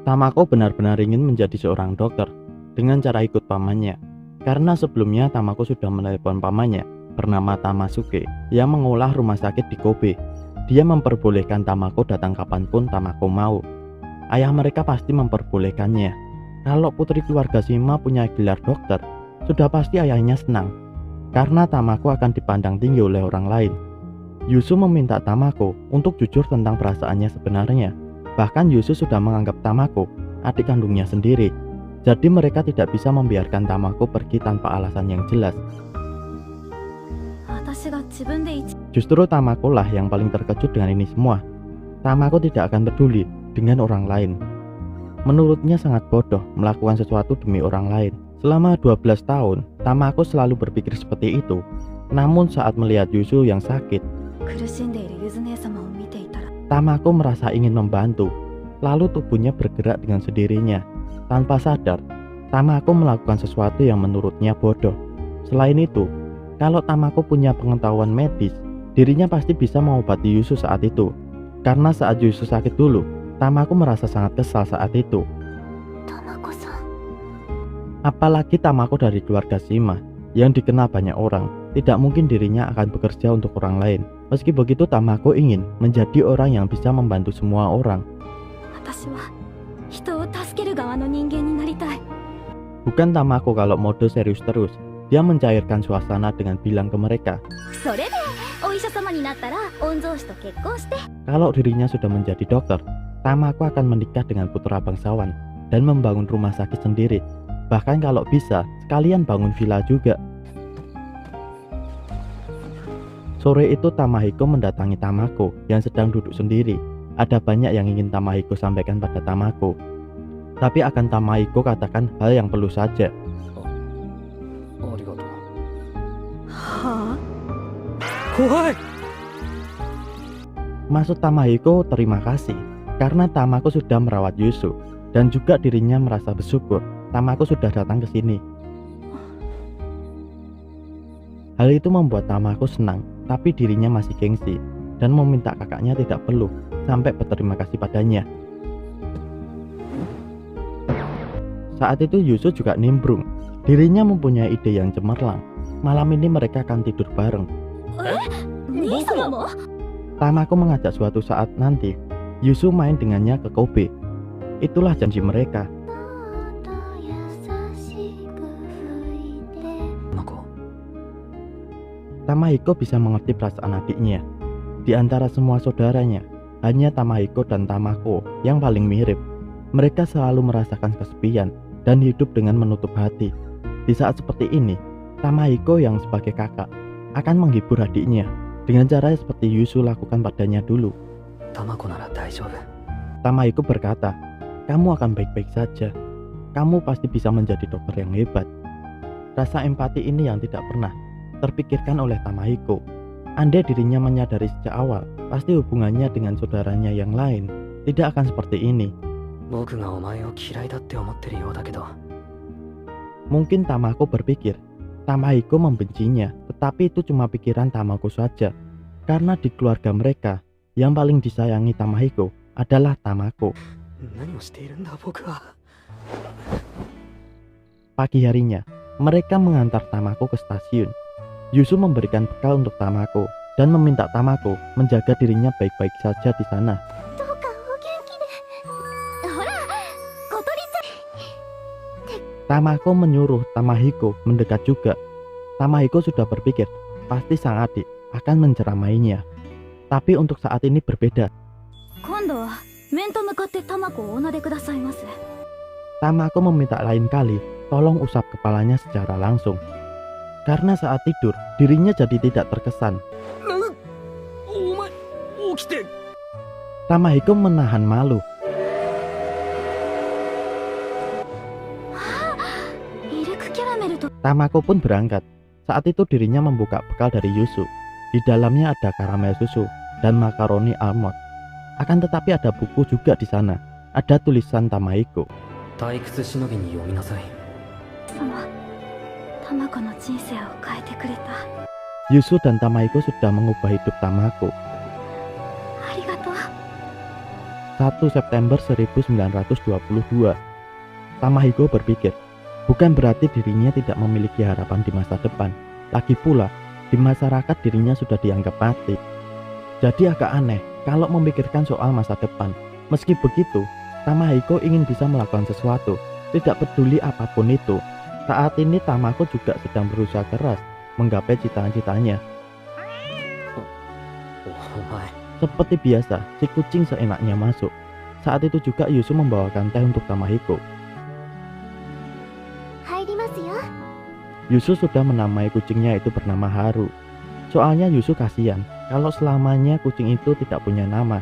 Tamako benar-benar ingin menjadi seorang dokter dengan cara ikut pamannya. Karena sebelumnya Tamako sudah menelepon pamannya bernama Tamasuke yang mengolah rumah sakit di Kobe. Dia memperbolehkan Tamako datang kapanpun Tamako mau. Ayah mereka pasti memperbolehkannya. Kalau putri keluarga Shima punya gelar dokter, sudah pasti ayahnya senang. Karena Tamako akan dipandang tinggi oleh orang lain. Yusu meminta Tamako untuk jujur tentang perasaannya sebenarnya. Bahkan Yusu sudah menganggap Tamako adik kandungnya sendiri. Jadi mereka tidak bisa membiarkan Tamako pergi tanpa alasan yang jelas. Justru Tamako lah yang paling terkejut dengan ini semua. Tamako tidak akan peduli dengan orang lain. Menurutnya sangat bodoh melakukan sesuatu demi orang lain. Selama 12 tahun, Tamako selalu berpikir seperti itu. Namun saat melihat Yusu yang sakit, Tamako merasa ingin membantu. Lalu tubuhnya bergerak dengan sendirinya. Tanpa sadar, Tamako melakukan sesuatu yang menurutnya bodoh. Selain itu, kalau Tamako punya pengetahuan medis, dirinya pasti bisa mengobati Yusu saat itu. Karena saat Yusu sakit dulu, Tamako merasa sangat kesal saat itu. Apalagi Tamako dari keluarga Shima yang dikenal banyak orang, tidak mungkin dirinya akan bekerja untuk orang lain. Meski begitu, Tamako ingin menjadi orang yang bisa membantu semua orang. Bukan Tamako kalau mode serius terus. Dia mencairkan suasana dengan bilang ke mereka, kalau dirinya sudah menjadi dokter, Tamako akan menikah dengan putra bangsawan dan membangun rumah sakit sendiri. Bahkan kalau bisa, sekalian bangun villa juga. Sore itu Tamahiko mendatangi Tamako yang sedang duduk sendiri. Ada banyak yang ingin Tamahiko sampaikan pada Tamako. Tapi akan Tamahiko katakan hal yang perlu saja. Maksud Tamahiko terima kasih karena Tamako sudah merawat Yusu dan juga dirinya merasa bersyukur Tamako sudah datang ke sini. Hal itu membuat Tamako senang, tapi dirinya masih gengsi dan meminta kakaknya tidak perlu sampai berterima kasih padanya. Saat itu Yusu juga nimbrung. Dirinya mempunyai ide yang cemerlang. Malam ini mereka akan tidur bareng. Tamako mengajak suatu saat nanti Yusu main dengannya ke Kobe. Itulah janji mereka. Tamahiko bisa mengerti perasaan adiknya. Di antara semua saudaranya, hanya Tamahiko dan Tamako yang paling mirip. Mereka selalu merasakan kesepian dan hidup dengan menutup hati. Di saat seperti ini, Tamahiko yang sebagai kakak akan menghibur adiknya dengan cara seperti Yusu lakukan padanya dulu. Tamahiko berkata, kamu akan baik-baik saja. Kamu pasti bisa menjadi dokter yang hebat. Rasa empati ini yang tidak pernah terpikirkan oleh Tamahiko. Andai dirinya menyadari sejak awal, pasti hubungannya dengan saudaranya yang lain tidak akan seperti ini. Mungkin Tamako berpikir Tamahiko membencinya, tetapi itu cuma pikiran Tamako saja. Karena di keluarga mereka, yang paling disayangi Tamahiko adalah Tamako. Pagi harinya, mereka mengantar Tamako ke stasiun. Yusu memberikan bekal untuk Tamako dan meminta Tamako menjaga dirinya baik-baik saja di sana. Tamako menyuruh Tamahiko mendekat juga. Tamahiko sudah berpikir pasti sang adik akan menceramainya. Tapi untuk saat ini berbeda. Tamako meminta lain kali tolong usap kepalanya secara langsung. Karena saat tidur, dirinya jadi tidak terkesan. Tamahiko menahan malu. Tamako pun berangkat. Saat itu dirinya membuka bekal dari Yusu. Di dalamnya ada karamel susu dan makaroni almond. Akan tetapi ada buku juga di sana. Ada tulisan Tamahiko. Yusu dan Tamahiko sudah mengubah hidup Tamako. 1 September 1922. Tamahiko berpikir, bukan berarti dirinya tidak memiliki harapan di masa depan. Lagi pula, di masyarakat dirinya sudah dianggap mati. Jadi agak aneh kalau memikirkan soal masa depan. Meski begitu, Tamahiko ingin bisa melakukan sesuatu, tidak peduli apapun itu. Saat ini Tamako juga sedang berusaha keras menggapai cita-citanya. Seperti biasa, si kucing seenaknya masuk. Saat itu juga Yusu membawakan teh untuk Tamahiko. Yusu sudah menamai kucingnya itu bernama Haru. Soalnya Yusu kasihan kalau selamanya kucing itu tidak punya nama.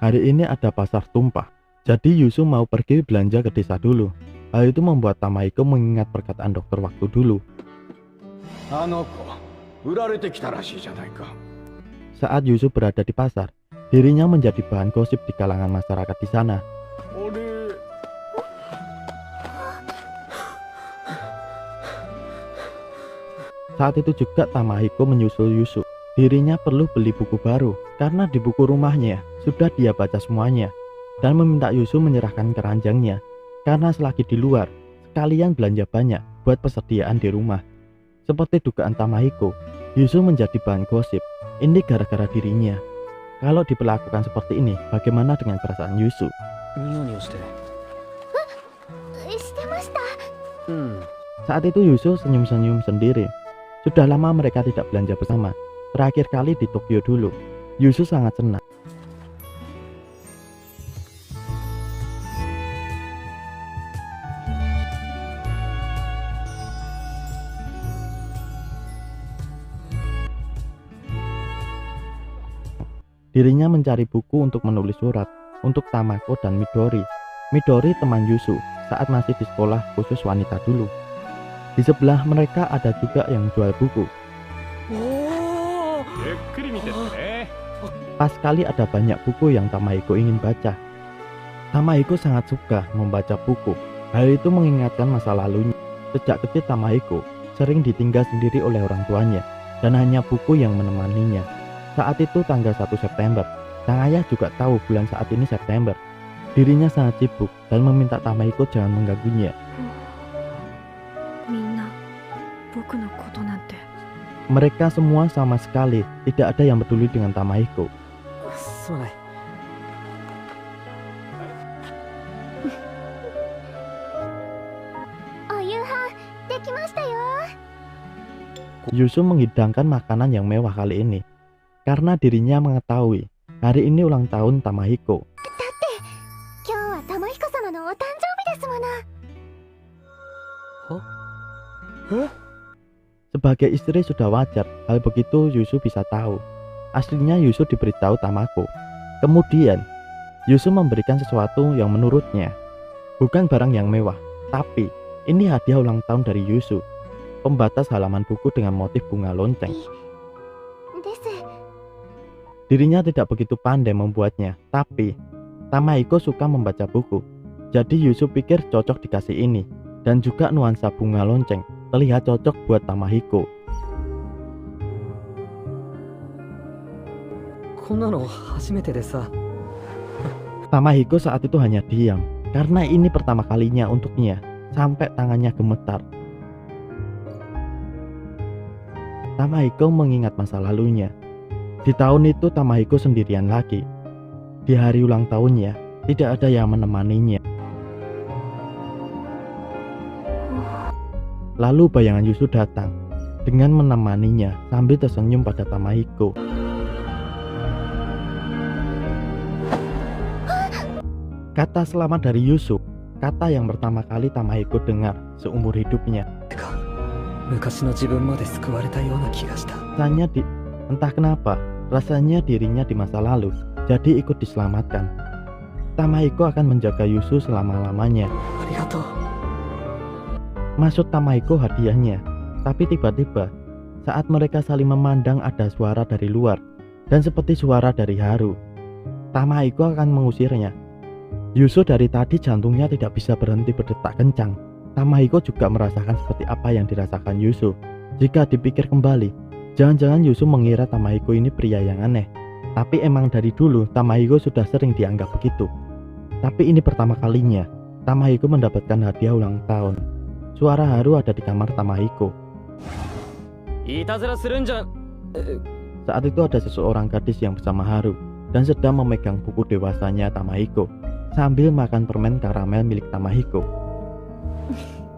Hari ini ada pasar tumpah, jadi Yusu mau pergi belanja ke desa dulu. Hal itu membuat Tamahiko mengingat perkataan dokter waktu dulu. Saat Yusu berada di pasar, dirinya menjadi bahan gosip di kalangan masyarakat di sana. Saat itu juga Tamahiko menyusul Yusu. Dirinya perlu beli buku baru karena di buku rumahnya sudah dia baca semuanya, dan meminta Yusu menyerahkan keranjangnya karena selagi di luar sekalian belanja banyak buat persediaan di rumah. Seperti dugaan Tamahiko, Yusu menjadi bahan gosip. Ini gara-gara dirinya. Kalau diperlakukan seperti ini, bagaimana dengan perasaan Yusu? Saat itu Yusu senyum-senyum sendiri. Sudah lama mereka tidak belanja bersama. Terakhir kali di Tokyo dulu. Yusu sangat senang. Dirinya mencari buku untuk menulis surat untuk Tamako dan Midori. Midori teman Yusu saat masih di sekolah khusus wanita dulu. Di sebelah mereka ada juga yang jual buku. Pas kali ada banyak buku yang Tamahiko ingin baca. Tamahiko sangat suka membaca buku. Hal itu mengingatkan masa lalunya. Sejak kecil Tamahiko sering ditinggal sendiri oleh orang tuanya, dan hanya buku yang menemaninya. Saat itu tanggal 1 September. Sang ayah juga tahu bulan saat ini September. Dirinya sangat sibuk dan meminta Tamahiko jangan mengganggunya. Mereka semua sama sekali tidak ada yang peduli dengan Tamahiko. Yusu menghidangkan makanan yang mewah kali ini karena dirinya mengetahui hari ini ulang tahun Tamahiko. Sebagai istri sudah wajar hal begitu Yusu bisa tahu. Aslinya Yusu diberitahu Tamako. Kemudian Yusu memberikan sesuatu yang menurutnya bukan barang yang mewah, tapi ini hadiah ulang tahun dari Yusu. Pembatas halaman buku dengan motif bunga lonceng. Dirinya tidak begitu pandai membuatnya, tapi Tamahiko suka membaca buku. Jadi Yusu pikir cocok dikasih ini, dan juga nuansa bunga lonceng terlihat cocok buat Tamahiko. Tamahiko saat itu hanya diam karena ini pertama kalinya untuknya, sampai tangannya gemetar. Tamahiko mengingat masa lalunya. Di tahun itu Tamahiko sendirian lagi. Di hari ulang tahunnya tidak ada yang menemaninya. Lalu bayangan Yusu datang dengan menemaninya sambil tersenyum pada Tamahiko. Kata selamat dari Yusu, kata yang pertama kali Tamahiko dengar seumur hidupnya. Entah kenapa, rasanya dirinya di masa lalu jadi ikut diselamatkan. Tamahiko akan menjaga Yusu selama-lamanya. Maksud Tamahiko hadiahnya, tapi tiba-tiba saat mereka saling memandang ada suara dari luar dan seperti suara dari Haru. Tamahiko akan mengusirnya. Yusu dari tadi jantungnya tidak bisa berhenti berdetak kencang. Tamahiko juga merasakan seperti apa yang dirasakan Yusu. Jika dipikir kembali, jangan-jangan Yusu mengira Tamahiko ini pria yang aneh. Tapi emang dari dulu Tamahiko sudah sering dianggap begitu. Tapi ini pertama kalinya Tamahiko mendapatkan hadiah ulang tahun. Suara haru ada di kamar Tamahiko. Saat itu ada seseorang gadis yang bersama Haru dan sedang memegang buku dewasanya Tamahiko sambil makan permen karamel milik Tamahiko.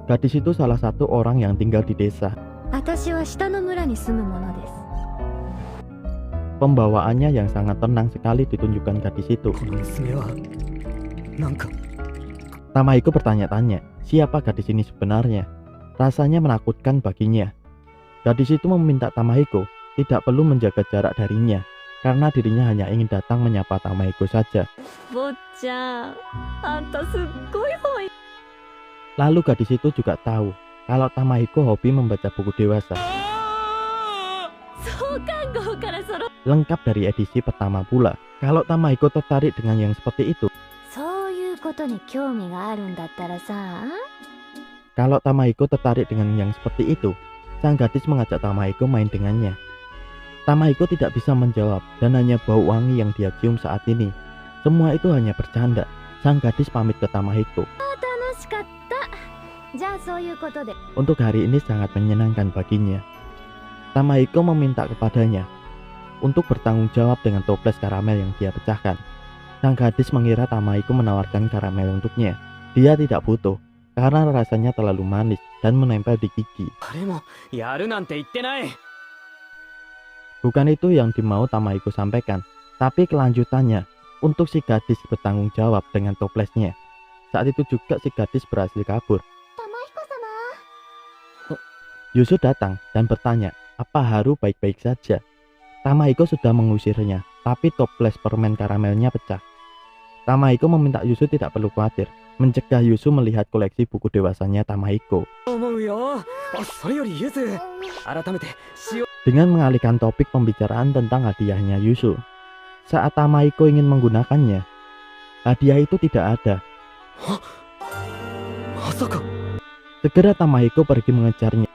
Gadis itu salah satu orang yang tinggal di desa. Pembawaannya yang sangat tenang sekali ditunjukkan gadis itu. Tamahiko bertanya-tanya, siapa gadis ini sebenarnya? Rasanya menakutkan baginya. Gadis itu meminta Tamahiko tidak perlu menjaga jarak darinya, karena dirinya hanya ingin datang menyapa Tamahiko saja. Lalu gadis itu juga tahu kalau Tamahiko hobi membaca buku dewasa. Lengkap dari edisi pertama pula. Kalau Tamahiko tertarik dengan yang seperti itu, sang gadis mengajak Tamahiko main dengannya. Tamahiko tidak bisa menjawab dan hanya bau wangi yang dia cium saat ini. Semua itu hanya bercanda. Sang gadis pamit ke Tamahiko. Untuk hari ini sangat menyenangkan baginya. Tamahiko meminta kepadanya untuk bertanggung jawab dengan toples karamel yang dia pecahkan. Sang gadis mengira Tamahiko menawarkan karamel untuknya. Dia tidak butuh karena rasanya terlalu manis dan menempel di gigi. Bukan itu yang dimau Tamahiko sampaikan, tapi kelanjutannya untuk si gadis bertanggung jawab dengan toplesnya. Saat itu juga si gadis berhasil kabur. Yusu datang dan bertanya, apa Haru baik-baik saja? Tamahiko sudah mengusirnya, tapi toples permen karamelnya pecah. Tamahiko meminta Yusu tidak perlu khawatir, mencegah Yusu melihat koleksi buku dewasanya Tamahiko. Dengan mengalihkan topik pembicaraan tentang hadiahnya Yusu. Saat Tamahiko ingin menggunakannya, hadiah itu tidak ada. Segera Tamahiko pergi mengejarnya.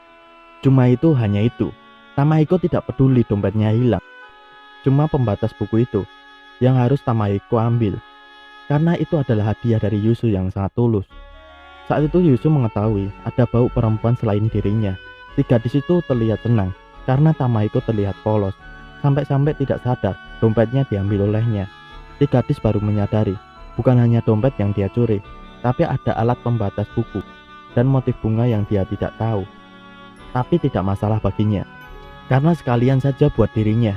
Cuma itu hanya itu. Tamahiko tidak peduli dompetnya hilang. Cuma pembatas buku itu yang harus Tamahiko ambil, karena itu adalah hadiah dari Yusu yang sangat tulus. Saat itu Yusu mengetahui ada bau perempuan selain dirinya. Si gadis itu terlihat senang karena Tamahiko terlihat polos. Sampai-sampai tidak sadar dompetnya diambil olehnya. Si gadis baru menyadari bukan hanya dompet yang dia curi, tapi ada alat pembatas buku dan motif bunga yang dia tidak tahu. Tapi tidak masalah baginya, karena sekalian saja buat dirinya.